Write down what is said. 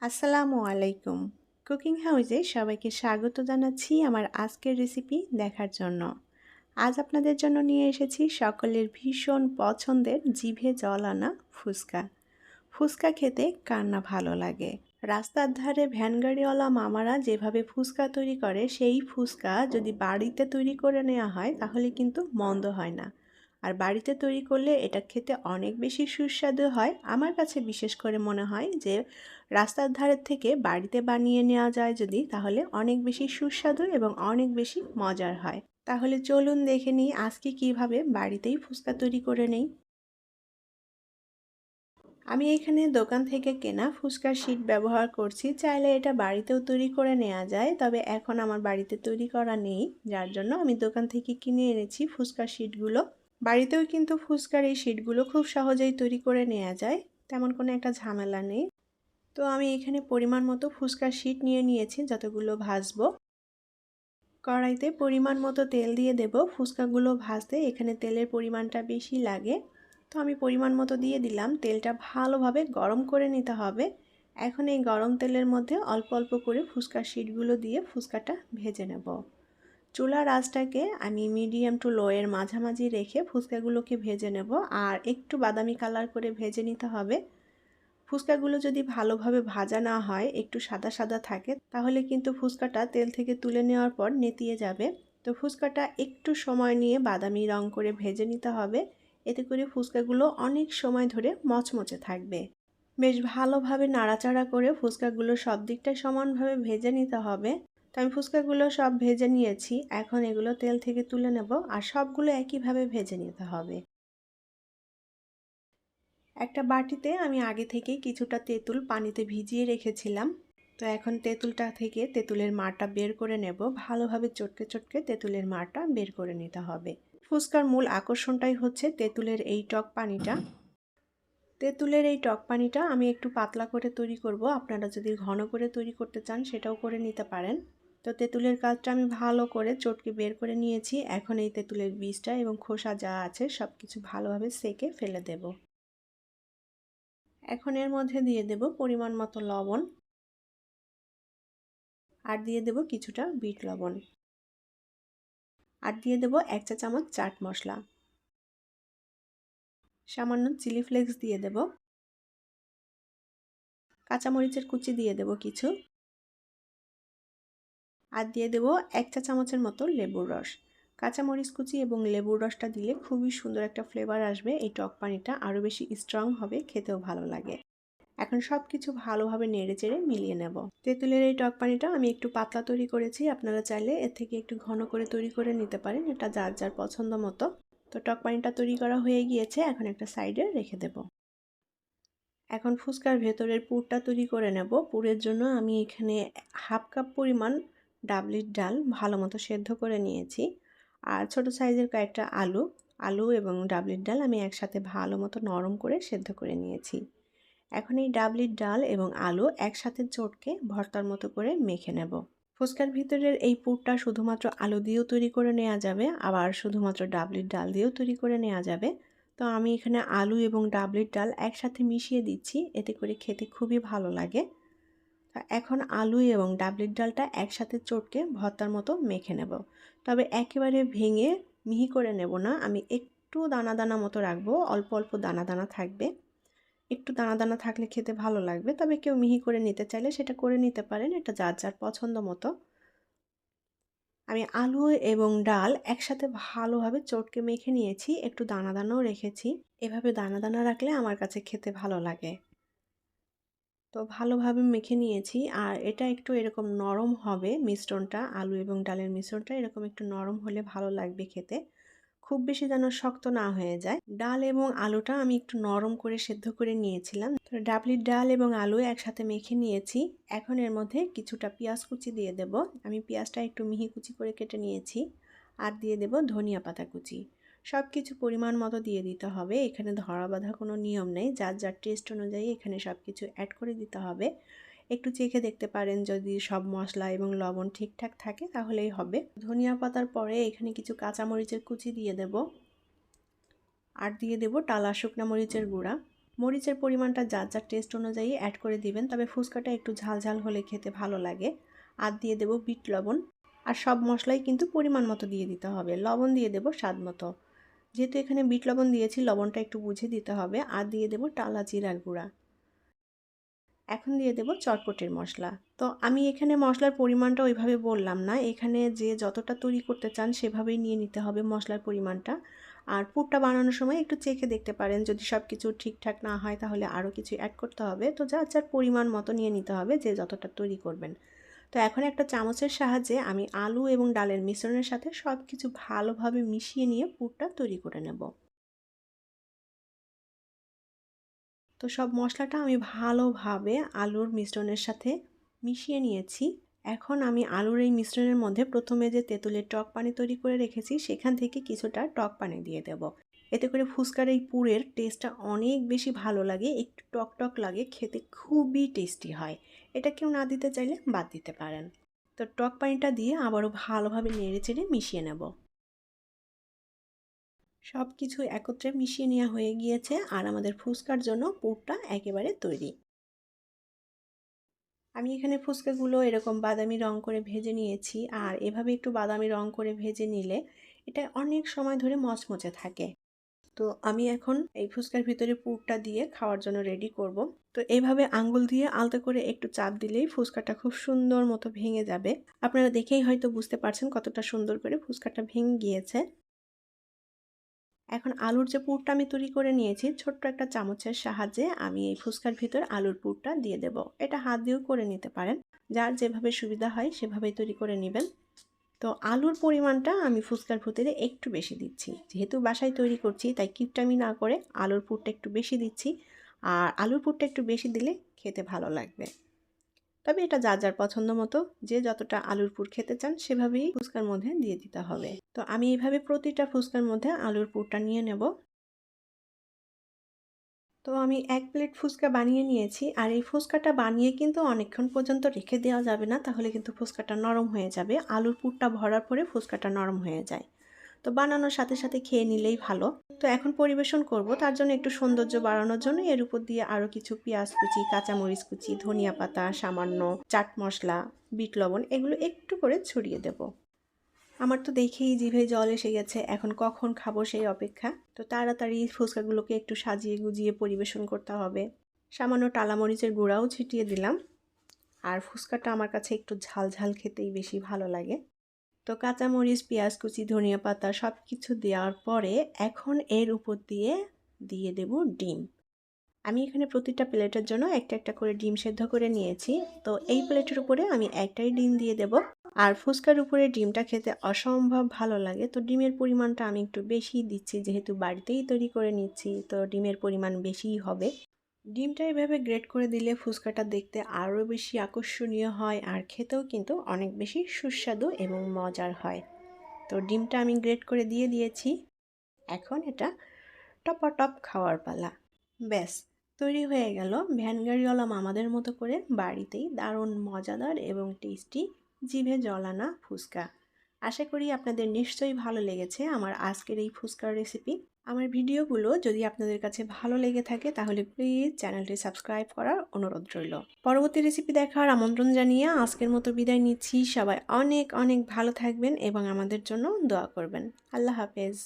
আসসালামু আলাইকুম। কুকিং হাউসে সবাইকে স্বাগত জানাচ্ছি আমার আজকের রেসিপি দেখার জন্য। আজ আপনাদের জন্য নিয়ে এসেছি সকলের ভীষণ পছন্দের জিভে জল আনা ফুচকা। ফুচকা খেতে কার না ভালো লাগে। রাস্তার ধারে ভ্যানগাড়িওয়ালা মামারা যেভাবে ফুচকা তৈরি করে সেই ফুচকা যদি বাড়িতে তৈরি করে নেওয়া হয় তাহলে কিন্তু মন্দ হয় না। আর বাড়িতে তৈরি করলে এটা খেতে অনেক বেশি সুস্বাদু হয়। আমার কাছে বিশেষ করে মনে হয় যে রাস্তার ধারের থেকে বাড়িতে বানিয়ে নেওয়া যায় যদি, তাহলে অনেক বেশি সুস্বাদু এবং অনেক বেশি মজার হয়। তাহলে চলুন দেখে নিই আজকে কিভাবে বাড়িতেই ফুচকা তৈরি করে নেই। আমি এখানে দোকান থেকে কেনা ফুচকার শিট ব্যবহার করছি। চাইলে এটা বাড়িতেও তৈরি করে নেওয়া যায়, তবে এখন আমার বাড়িতে তৈরি করা নেই, যার জন্য আমি দোকান থেকে কিনে এনেছি ফুচকার শিটগুলো। বাড়িতেও কিন্তু ফুচকার এই শিটগুলো খুব সহজেই তৈরি করে নেওয়া যায়, তেমন কোনো একটা ঝামেলা নেই। তো আমি এখানে পরিমাণ মতো ফুচকার শিট নিয়ে নিয়েছি যতগুলো ভাজবো। কড়াইতে পরিমাণ মতো তেল দিয়ে দেব। ফুচকাগুলো ভাজতে এখানে তেলের পরিমাণটা বেশি লাগে, তো আমি পরিমাণ মতো দিয়ে দিলাম। তেলটা ভালোভাবে গরম করে নিতে হবে। এখন এই গরম তেলের মধ্যে অল্প অল্প করে ফুচকার শিটগুলো দিয়ে ফুচকাটা ভেজে নেব। চুলার আঁচটাকে আমি মিডিয়াম টু লো এর মাঝামাঝি রেখে ফুচকাগুলোকে ভেজে নেব, আর একটু বাদামি কালার করে ভেজে নিতে হবে। ফুচকাগুলো যদি ভালোভাবে ভাজা না হয়, একটু সাদা সাদা থাকে, তাহলে কিন্তু ফুচকাটা তেল থেকে তুলে নেওয়ার পর নেতিয়ে যাবে। তো ফুচকাটা একটু সময় নিয়ে বাদামি রং করে ভেজে নিতে হবে। এতে করে ফুচকাগুলো অনেক সময় ধরে মচমচে থাকবে। বেশ ভালোভাবে নাড়াচাড়া করে ফুচকাগুলো সব দিকটাই সমানভাবে ভেজে নিতে হবে। তো আমি ফুচকাগুলো সব ভেজে নিয়েছি, এখন এগুলো তেল থেকে তুলে নেব, আর সবগুলো একইভাবে ভেজে নিতে হবে। একটা বাটিতে আমি আগে থেকেই কিছুটা তেঁতুল পানিতে ভিজিয়ে রেখেছিলাম। তো এখন তেঁতুলটা থেকে তেঁতুলের মারটা বের করে নেব। ভালোভাবে চটকে চটকে তেঁতুলের মারটা বের করে নিতে হবে। ফুচকার মূল আকর্ষণটাই হচ্ছে তেঁতুলের এই টক পানিটা। তেঁতুলের এই টক পানিটা আমি একটু পাতলা করে তৈরি করব। আপনারা যদি ঘন করে তৈরি করতে চান সেটাও করে নিতে পারেন। তো তেঁতুলের কাজটা আমি ভালো করে চটকে বের করে নিয়েছি। এখন এই তেঁতুলের বীজটা এবং খোসা যা আছে সব কিছু ভালোভাবে সেকে ফেলে দেব। এখন এর মধ্যে দিয়ে দেব পরিমাণ মতো লবণ, আর দিয়ে দেব কিছুটা বিট লবণ, আর দিয়ে দেব 1 চা চামচ চাট মশলা, সামান্য চিলি ফ্লেক্স দিয়ে দেব, কাঁচামরিচের কুচি দিয়ে দেব কিছু, আর দিয়ে দেব 1 চা চামচের মতো লেবুর রস। কাঁচামরিচ কুচি এবং লেবুর রসটা দিলে খুবই সুন্দর একটা ফ্লেভার আসবে। এই টক পানিটা আরও বেশি স্ট্রং হবে, খেতেও ভালো লাগে। এখন সব কিছু ভালোভাবে নেড়েচেড়ে মিলিয়ে নেব। তেঁতুলের এই টক পানিটা আমি একটু পাতলা তৈরি করেছি, আপনারা চাইলে এর থেকে একটু ঘন করে তৈরি করে নিতে পারেন, এটা যার যার পছন্দ মতো। তো টক পানিটা তৈরি করা হয়ে গিয়েছে, এখন একটা সাইডে রেখে দেব। এখন ফুচকার ভেতরের পুরটা তৈরি করে নেব। পুরের জন্য আমি এখানে হাফ কাপ পরিমাণ ডাবলির ডাল ভালো মতো সেদ্ধ করে নিয়েছি, আর ছোট সাইজের কয়েকটা আলু এবং ডাবলির ডাল আমি একসাথে ভালো মতো নরম করে সেদ্ধ করে নিয়েছি। এখন এই ডাবলির ডাল এবং আলু একসাথে চটকে ভর্তার মতো করে মেখে নেব। ফুচকার ভিতরের এই পুরটা শুধুমাত্র আলু দিয়েও তৈরি করে নেওয়া যাবে, আবার শুধুমাত্র ডাবলির ডাল দিয়েও তৈরি করে নেওয়া যাবে। তো আমি এখানে আলু এবং ডাবলির ডাল একসাথে মিশিয়ে দিচ্ছি, এতে করে খেতে খুবই ভালো লাগে। এখন আলু এবং ডাবলির ডালটা একসাথে চটকে ভর্তার মতো মেখে নেব। তবে একেবারে ভেঙে মিহি করে নেব না, আমি একটু দানা দানা মতো রাখবো, অল্প অল্প দানা দানা থাকবে। একটু দানা দানা থাকলে খেতে ভালো লাগবে, তবে কেউ মিহি করে নিতে চাইলে সেটা করে নিতে পারেন, এটা যার যার পছন্দ মতো। আমি আলু এবং ডাল একসাথে ভালোভাবে চটকে মেখে নিয়েছি, একটু দানা দানাও রেখেছি। এভাবে দানা দানা রাখলে আমার কাছে খেতে ভালো লাগে। তো ভালোভাবে মেখে নিয়েছি, আর এটা একটু এরকম নরম হবে মিশ্রণটা, আলু এবং ডালের মিশ্রণটা এরকম একটু নরম হলে ভালো লাগবে খেতে। খুব বেশি যেন শক্ত না হয়ে যায়। ডাল এবং আলুটা আমি একটু নরম করে সেদ্ধ করে নিয়েছিলাম। তো ডাবলির ডাল এবং আলু একসাথে মেখে নিয়েছি। এখন এর মধ্যে কিছুটা পেঁয়াজ কুচি দিয়ে দেব। আমি পেঁয়াজটা একটু মিহি কুচি করে কেটে নিয়েছি, আর দিয়ে দেব ধনিয়া পাতা কুচি। সব কিছু পরিমাণ মতো দিয়ে দিতে হবে, এখানে ধরা বাঁধা কোনো নিয়ম নেই, যার যার টেস্ট অনুযায়ী এখানে সব কিছু অ্যাড করে দিতে হবে। একটু চেখে দেখতে পারেন, যদি সব মশলা এবং লবণ ঠিকঠাক থাকে তাহলেই হবে। ধনিয়া পাতার পরে এখানে কিছু কাঁচামরিচের কুচি দিয়ে দেব, আর দিয়ে দেব টালা শুকনা মরিচের গুঁড়া। মরিচের পরিমাণটা যার যার টেস্ট অনুযায়ী অ্যাড করে দিবেন, তবে ফুচকাটা একটু ঝাল ঝাল হলে খেতে ভালো লাগে। আর দিয়ে দেব বিট লবণ। আর সব মশলাই কিন্তু পরিমাণ মতো দিয়ে দিতে হবে। লবণ দিয়ে দেব স্বাদ মতো। যেহেতু এখানে বিট লবণ দিয়েছি, লবণটা একটু বুঝে দিতে হবে। আর দিয়ে দেব টালা জিরার গুঁড়া। এখন দিয়ে দেব চটপটের মশলা। তো আমি এখানে মশলার পরিমাণটা ওইভাবে বললাম না, এখানে যে যতটা তৈরি করতে চান সেভাবেই নিয়ে নিতে হবে মশলার পরিমাণটা। আর পুরটা বানানোর সময় একটু চেখে দেখতে পারেন, যদি সব কিছু ঠিকঠাক না হয় তাহলে আরও কিছু অ্যাড করতে হবে। তো যার যার পরিমাণ মতো নিয়ে নিতে হবে যে যতটা তৈরি করবেন। তো এখন একটা চামচের সাহায্যে আমি আলু এবং ডালের মিশ্রণের সাথে সব কিছু ভালোভাবে মিশিয়ে নিয়ে পুরটা তৈরি করে নেব। তো সব মশলাটা আমি ভালোভাবে আলুর মিশ্রণের সাথে মিশিয়ে নিয়েছি। এখন আমি আলুর এই মিশ্রণের মধ্যে প্রথমে যে তেঁতুলের টক পানি তৈরি করে রেখেছি সেখান থেকে কিছুটা টক পানি দিয়ে দেব। এতে করে ফুচকার এই পুরের টেস্টটা অনেক বেশি ভালো লাগে, একটু টক টক লাগে, খেতে খুবই টেস্টি হয়। এটা কেউ না দিতে চাইলে বাদ দিতে পারেন। তো টক পানিটা দিয়ে আবারও ভালোভাবে নেড়ে চেড়ে মিশিয়ে নেব। সব কিছু একত্রে মিশিয়ে নেওয়া হয়ে গিয়েছে আর আমাদের ফুচকার জন্য পুরটা একেবারে তৈরি। আমি এখানে ফুচকাগুলো এরকম বাদামি রং করে ভেজে নিয়েছি। আর এভাবে একটু বাদামি রং করে ভেজে নিলে এটা অনেক সময় ধরে মচমচে থাকে। তো আমি এখন এই ফুচকার ভিতরে পুরটা দিয়ে খাওয়ার জন্য রেডি করব। তো এইভাবে আঙ্গুল দিয়ে আলতো করে একটু চাপ দিলেই ফুচকাটা খুব সুন্দর মতো ভেঙে যাবে। আপনারা দেখেই হয়তো বুঝতে পারছেন কতটা সুন্দর করে ফুচকাটা ভেঙে গিয়েছে। এখন আলুর যে পুরটা আমি তৈরি করে নিয়েছি, ছোট্ট একটা চামচের সাহায্যে আমি এই ফুচকার ভিতর আলুর পুরটা দিয়ে দেব। এটা হাত দিয়েও করে নিতে পারেন, যার যেভাবে সুবিধা হয় সেভাবেই তৈরি করে নেবেন। তো আলুর পরিমাণটা আমি ফুচকার ভিতরে একটু বেশি দিচ্ছি, যেহেতু বাসায় তৈরি করছি তাই কিপটামি না করে আলুর পুরটা একটু বেশি দিচ্ছি। আর আলুর পুরটা একটু বেশি দিলে খেতে ভালো লাগবে। তবে এটা যার যার পছন্দ মতো, যে যতটা আলুর পুর খেতে চান সেভাবেই ফুচকার মধ্যে দিয়ে দিতে হবে। তো আমি এইভাবে প্রতিটা ফুচকার মধ্যে আলুর পুরটা নিয়ে নেব। তো আমি 1 প্লেট ফুচকা বানিয়ে নিয়েছি। আর এই ফুচকাটা বানিয়ে কিন্তু অনেকক্ষণ পর্যন্ত রেখে দেওয়া যাবে না, তাহলে কিন্তু ফুচকাটা নরম হয়ে যাবে। আলুর পুরটা ভরার পরে ফুচকাটা নরম হয়ে যায়। তো বানানোর সাথে সাথে খেয়ে নিলেই ভালো। তো এখন পরিবেশন করব, তার জন্য একটু সৌন্দর্য বাড়ানোর জন্য এর উপর দিয়ে আরও কিছু পেঁয়াজ কুচি, কাঁচামরিচ কুচি, ধনিয়া পাতা, সামান্য চাট মশলা, বিট লবণ এগুলো একটু করে ছড়িয়ে দেব। আমার তো দেখেই জিভে জল এসে গেছে, এখন কখন খাবো সেই অপেক্ষা। তো তাড়াতাড়ি ফুচকাগুলোকে একটু সাজিয়ে গুজিয়ে পরিবেশন করতে হবে। সামান্য টালামরিচের গুঁড়াও ছিটিয়ে দিলাম। আর ফুচকাটা আমার কাছে একটু ঝাল ঝাল খেতেই বেশি ভালো লাগে। তো কাঁচামরিচ, পেঁয়াজ কুচি, ধনিয়া পাতা সব কিছু দেওয়ার পরে এখন এর উপর দিয়ে দিয়ে দেব ডিম। আমি এখানে প্রতিটা প্লেটের জন্য একটা একটা করে ডিম সেদ্ধ করে নিয়েছি। তো এই প্লেটের উপরে আমি একটাই ডিম দিয়ে দেব। আর ফুচকার উপরে ডিমটা খেতে অসম্ভব ভালো লাগে, তো ডিমের পরিমাণটা আমি একটু বেশিই দিচ্ছি, যেহেতু বাড়িতেই তৈরি করে নিচ্ছি তো ডিমের পরিমাণ বেশিই হবে। ডিমটা এভাবে গ্রেট করে দিলে ফুচকাটা দেখতে আরও বেশি আকর্ষণীয় হয় আর খেতেও কিন্তু অনেক বেশি সুস্বাদু এবং মজার হয়। তো ডিমটা আমি গ্রেট করে দিয়ে দিয়েছি। এখন এটা টপাটপ খাওয়ার পালা। ব্যাস, তৈরি হয়ে গেল ভ্যানগাড়িওয়ালা মামাদের মতো করে বাড়িতেই দারুণ মজাদার এবং টেস্টি জিভে জল আনা ফুচকা। আশা করি আপনাদের নিশ্চয়ই ভালো লেগেছে আমার আজকের এই ফুচকার রেসিপি। আমার ভিডিওগুলো যদি আপনাদের কাছে ভালো লেগে থাকে তাহলে প্লিজ চ্যানেলটি সাবস্ক্রাইব করার অনুরোধ রইল। পরবর্তী রেসিপি দেখার আমন্ত্রণ জানিয়ে আজকের মতো বিদায় নিচ্ছি। সবাই অনেক অনেক ভালো থাকবেন এবং আমাদের জন্য দোয়া করবেন। আল্লাহ হাফেজ।